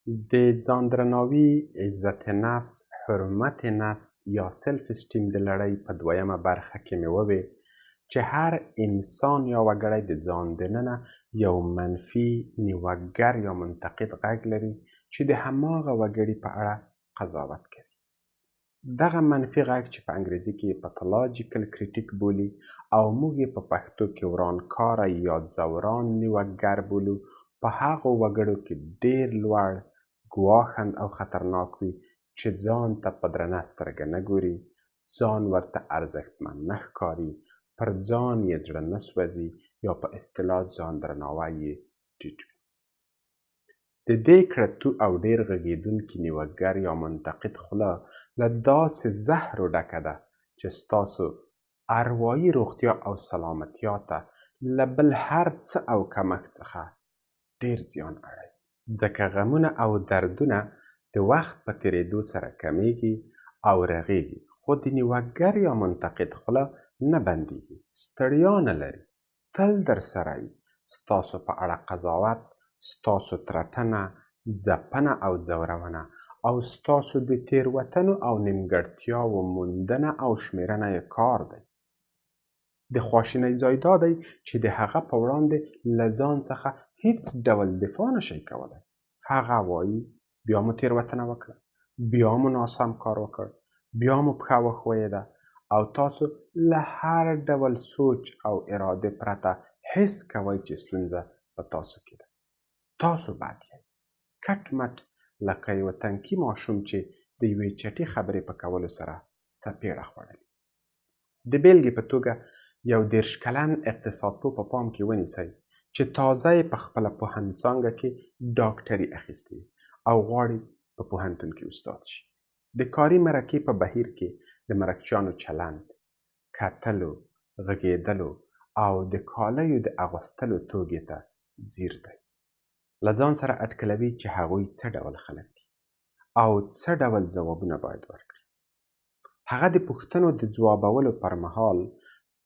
د ځان درناوي، عزت نفس، حرمت نفس یا سلف استیم د لړۍ په دویمه برخه کې مې ووې چې هر انسان یا وګړی د ځان دننه یو منفي، نیوکګر یا منتقد غږ لري چې د هماغه وګړي په اړه قضاوت کوي. دغه منفي غږ چې په انګریزي کې پاتولوژیکل کریټیک بولي او موږ یې په پښتو کې ورانکاره یا ځوران نیوکګر بولو، په هغو وګړو کې ډېر لوړ، ګواښند او خطرناک وي چې ځان ته په درنه سترګه نه ګوري، ځان ورته ارزښتمن نه ښکاري، پر ځان یې زړه نه سوځي یا په اصطلاح ځان درناوی یې ټیټ وي. د دې کړتو او ډېر غږېدونکي نیوکګر یا منتقد خوله له داسې زهرو ډکه ده چې ستاسو اروايي روغتیا او سلامتیا ته له بل هر څه او کمښت څخه ډېر زیان اړوي. ځکه غمونه او دردونه د وخت په تېرېدو سره کمیږي او رغېږي، خو د نیوکګر یا منتقد خوله نه بندېږي، ستړیا نه لري، تل در سره وي، ستاسو په اړه قضاوت، ستاسو ترټنه، ځپنه او ځورونه او ستاسو د تېروتنو او نیمګړتیاوو موندنه او شمیرنه یې کار دی. د خواشینۍ ځای دا دی چې د هغه په وړاندې له ځان څخه هیڅ ډول دفاع نشئ کولی. هغه وایي بیا مو تېروتنه وکړه، بیا مو ناسم کار وکړ، بیا مو پښه وښویېده او تاسو له هر ډول سوچ او اراده پرته حس کوئ چې ستونزه په تاسو کې ده. تاسو بد یې، کټ مټ لکه یو تنکي ماشوم چې د یوې چټي خبرې په کولو سره څپېړه خوړلې. د بیلګې په توګه یو 30 کلن اقتصادپوه په پام کې ونیسئ چې تازه یې په خپله پوهنڅانګه کې ډاکټري اخیستې او غواړي په پوهنتون کې استاد شي. د کاري مرکې په بهیر کې د مرکچیانو چلند، کتلو، غږېدلو او د کالیو د اغوستلو توګې ته ځیر دی. له ځان سره اټکلوي چې هغوی څه ډول خلک دي او څه ډول ځوابونه باید ورکړي. هغه د پوښتنو د ځوابولو پر مهال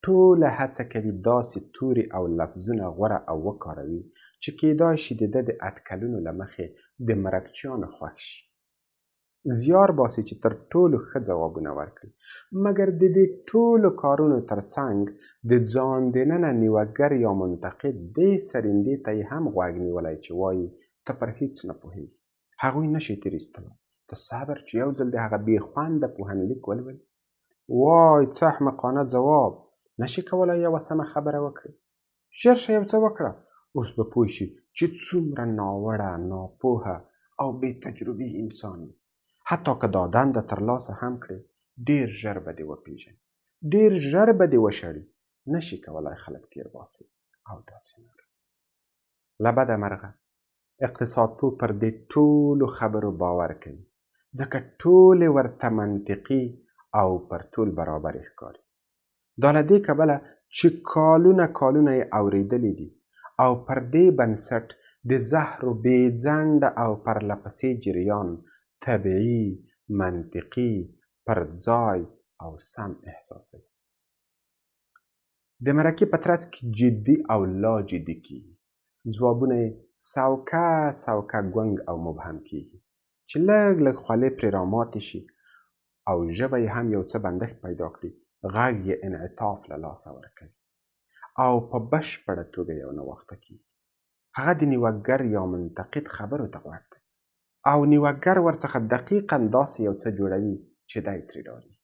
ټوله هڅه کوي داسې توري او لفظونه غوره او وکاروي چې کیدای شي د ده د اټکلونو له مخې د مرکچیانو خوښ شي. زیار باسي چې تر ټولو ښه ځوابونه ورکړي، مګر د دې ټولو کارونو ترڅنګ د ځان دننه نیوکګر یا منتقد دې سرندې ته یې هم غوږ نیولی چې وایي ته پر هیڅ نه پوهېږي، هغوی نشي تېر ایستلی، ته صبر چې یو ځل د هغه بې خونده پوهنلیک ولولي. وای څه احمقانه ځواب، نشي کولی یوه سمه خبره وکړي، ژر شه یو څه وکړه، اوس به پوه شي چې څومره ناوړه، ناپوهه او بې تجربې انسان وي. حتی که دا دنده ترلاسه هم کړې، ډېر ژر به دې وپېژني، ډېر ژر به دې وشړي، نشي کولی خلک تېر باسي او داسې نور. له بده مرغه اقتصادپوه پر دې ټولو خبرو باور کوي، ځکه ټولې ورته منطقي او پر ټول برابرې ښکاري. دا له دې کبله چې کالونه یې اورېدلي دي او پر دې بنسټ د زهرو بې ځنډه او پرلهپسې جریان طبیعي، منطقي، پر ځای او سم احساسوي. د مرکې په ترڅ کې جدي او لا جدي کېږي، ځوابونه یې سوکه ګونګ او مبهم کېږي چې لږ خولې پرې راماتې شي او ژبه یې هم یو څه بندښت پیدا کړي، غږ یې انعطاف له لاسه ورکوي او په بشپړه توګه یو ناوخته کېږي. هغه د نیوکګر یا منتقد خبرو ته غوږ دی او نیوکګر ورڅخه دقیقاً داسې یو څه جوړوي چې دی ترې ډارېږي.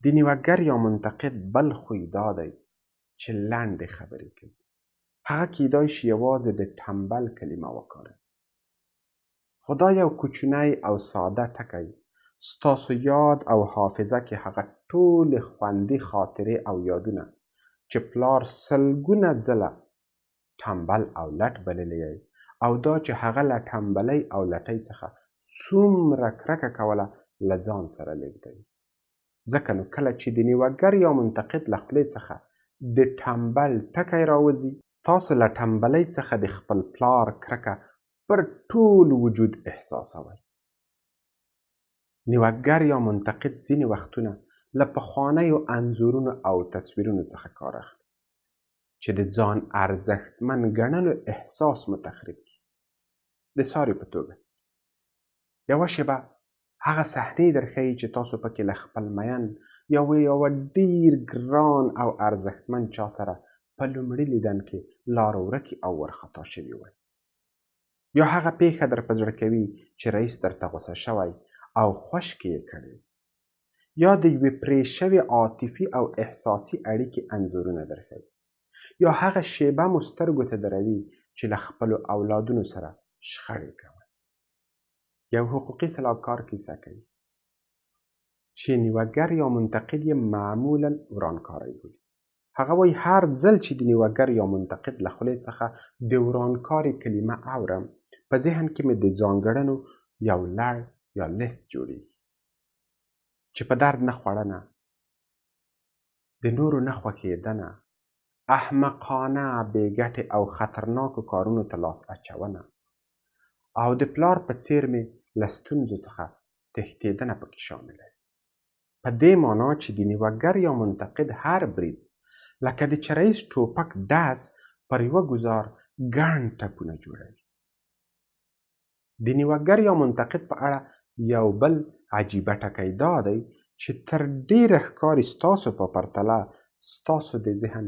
د نیوکګر یا منتقد بل خوی دا دی چې لنډې خبرې کوي. هغه کیدای شي یوازې د ټمبل کلمه وکاروي، خو دا یو کوچنی او ساده ټکی ستاسو یاد او حافظه کې هغه ټولې خوندي خاطرې او یادونه چې پلار سلګونه ځله ټمبل او لټ بللی او دا چې هغه له ټمبلۍ او لټۍ څخه څومره کرکه کوله له ځان سره لېږدوي. ځکه نو کله چې د نیوکګر یا منتقد له خولې څخه د ټمبل ټکی راوځي، تاسو له ټمبلۍ څخه د خپل پلار کرکه پر ټول وجود احساسوئ. نیوکګر یا منتقد ځینې وختونه له پخوانیو انځورونو او تصویرونو څخه کار اخلي چې د ځان ارزښتمن ګڼلو احساس مو تخریب کړي. د ساري په توګه. یوه شېبه هغه صحنې درښیي چې تاسو پکې له خپل مین یوه ډېر ګران او ارزښتمن چا سره په لومړي لیدن کې لار ورکې او ورخطا شوي وئ. یا هغه پیښه در په زړه کوي چې رئیس درته غوسه شوی او خوشکې یې کړی. یا د یوې پرې شوې عاطفي او احساسي اړیکې انځورونه درښیي. یا هغه شېبه مو سترګو ته دروي چې له خپلو اولادونو سره شخړې کوئ. یو حقوقي سلاکار کیسه کوي چې نیوګر یا منتقد یې معمولا ورانکاری بولي. هغه وایي هر ځل چې د نیوګر یا منتقد له خولې څخه د ورانکاري کلمه اورم په ذهن کې مې د ځانګړنو یو لړ یا لیست جوړیږي چې په درد نه خوړنه، د نورو نه خوښېدنه، احمقانه، بې ګټې او خطرناکو کارونو ته لاس اچونه او د پلار په څېر مې له ستونزو څخه تښتېدنه پکې شامله وي. په دې معنا چې د نیوګر یا منتقد هر برید لکه د چرایز ټوپک ډز پر یوه ګزار ګڼ ټپونه جوړوي. د نیوګر یا منتقد په اړه یو بل عجیبه ټکی دا دی چې تر ډېره ښکاري ستاسو په پرتله ستاسو د ذهن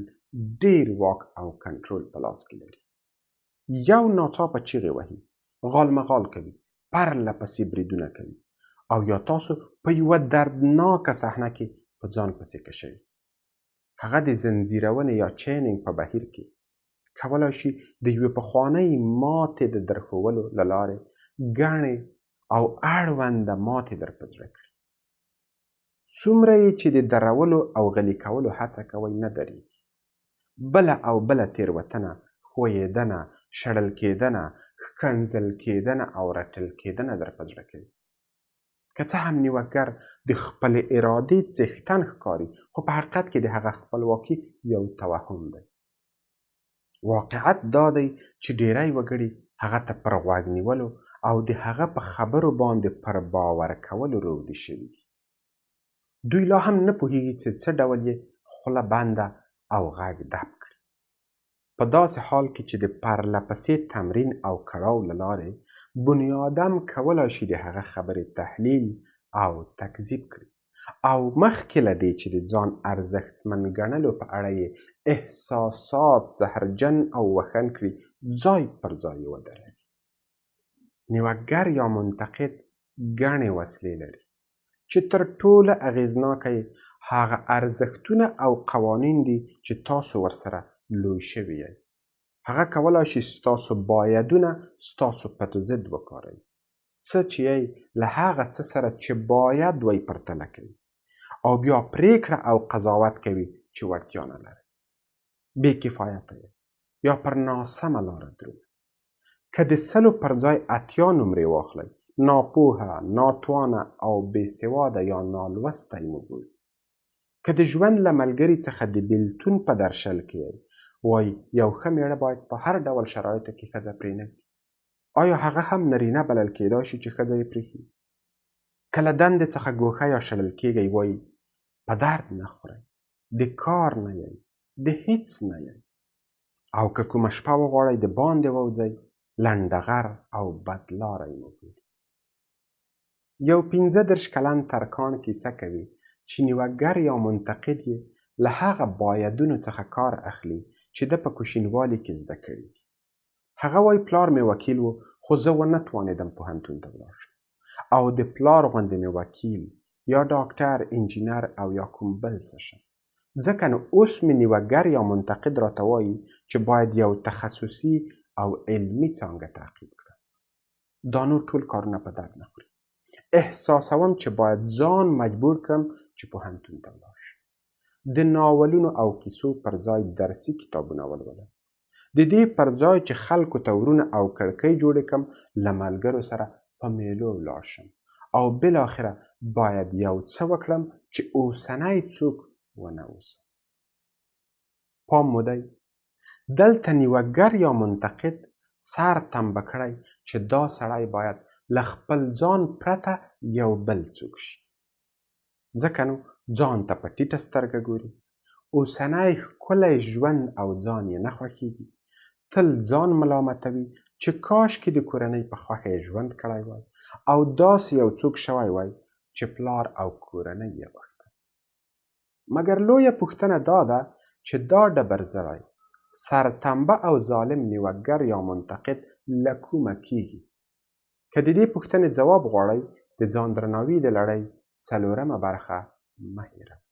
ډېر واک او کنټرول په لاس کې لري. یو ناڅاپه چیغې وهي، غال مغال کوي، پرله پسې بریدونه کوي او یا تاسو په یوه دردناکه صحنه کې په ځان پسې کشوي. هغه د زنځیرونې یا چینینګ په بهیر کې کولی شي د یوې پخوانۍ ماتې د درښولو له لارې ګڼې او اړونده ماتې در په زړه کړي. څومره یې چې د درولو او غلي کولو هڅه کوئ نه درېږي. بله او بله تېروتنه، ښویېدنه، شړل کېدنه، ښکنځل کېدنه او رټل کېدنه در په زړه کوي. که څه هم نیوګر د خپلې ارادې څښتن ښکاري، خو په حقیقت کې د هغه خپلواکي یو توهم دی. واقعیت دا دی چې ډیری وګړي هغه ته پر غوږ نیولو او د هغه په خبرو باندې پر باور کولو روږدي شوي دي. دوی لا هم نه پوهیږي چې څه ډول یې خوله بنده او غږ دب کړي. په داسې حال کې چې د پرله پسې تمرین او کړاو له لارې بنیادم کولی شي د هغه خبرې تحلیل او تکذیب کړي او مخکې له دې چې د ځان ارزښتمن ګڼلو په اړه یې احساسات زهرجن او وخن کړي، ځای پر ځای یې ودروي. نیوګر یا منتقد ګڼې وسلې لري چې تر ټوله اغېزناکه یې هغه ارزښتونه او قوانین دي چې تاسو ورسره لوی شوي یئ. هغه کولی شي ستاسو بایدونه ستاسو په ضد وکاروي. څه چې یې له هغه څه سره چې باید وی پرتله کوي او بیا پریکړه او قضاوت کوي چې وړتیا نه لري. بې کفایته یې یا پر ناسمه لاره درومي. که د 100 پر ځای 80 نمرې واخلئ، ناپوهه، ناتوانه او بې سواده یا نالوستی مو بولي. که د ژوند له ملګري څخه د بېلتون په درشل کې یئ، وایي یو ښه میړه باید په هر ډول شرایطو کې ښځه پرېنږدي. آیا هغه هم نرینه بلل کېدای شي چې ښځه یې پرېښي؟ که له دندې څخه ګوښه یا شړل کېږئ، وایي په درد نه خورئ، د کار نه یئ، د هیڅ نه یئ. او که کومه شپه وغواړئ د باندې ووځئ، لنډغر او بدلاری مو بولي. یو 35 کلن ترکاڼ کیسه کوي چې نیوګر یا منتقد یې له هغه بایدونو څخه کار اخلي چې ده په کوشینوالي کې زده کړي دي. هغه وایي پلار مې وکیل و، خو زه ونه توانېدم پوهنتون ته ولاړ شم او د پلار غوندې مې وکیل یا ډاکټر، انجینر او یا کوم بل څه شم. ځکه نو اوس مې نیوګر یا منتقد راته وایي چې باید یو تخصصي او علمي څانګه تعقیب کړم. دا نور ټول کارونه په درد نه خوري. احساسوم چې باید ځان مجبور کړم چې پوهنتون ته ولاړ شم. د ناولونو او کیسو پر ځای درسي کتابونه ولولم. د دې پر ځای چې خلکو ته ورونه او کړکۍ جوړې کړم، له ملګرو سره په میلو ولاړ شم او بالاخره باید یو څه وکړم چې اوسنی څوک ونه اوسم. پام مو دی، دلته نیوګر یا منتقد سر تنبه کړی چې دا سړی باید له خپل ځان پرته یو بل څوک شي. ځکه نو ځان ته په ټیټه سترګه ګوري، اوسنی ښکلی ژوند او ځان یې نه خوښېږي، تل ځان ملامتوي چې کاشکې د کورنۍ په خوښه یې ژوند کړی وای او داسې یو څوک شوی وای چې پلار او کورنۍ یې غوښتل. مګر لویه پوښتنه دا ده چې دا ډبرزړی، سرتنبه او ظالم نیوکګر یا منتقد له کومه کیږي؟ که د دې پوښتنې ځواب غواړئ، د ځان درناوي د لړۍ 4مه برخه مه هېروئ.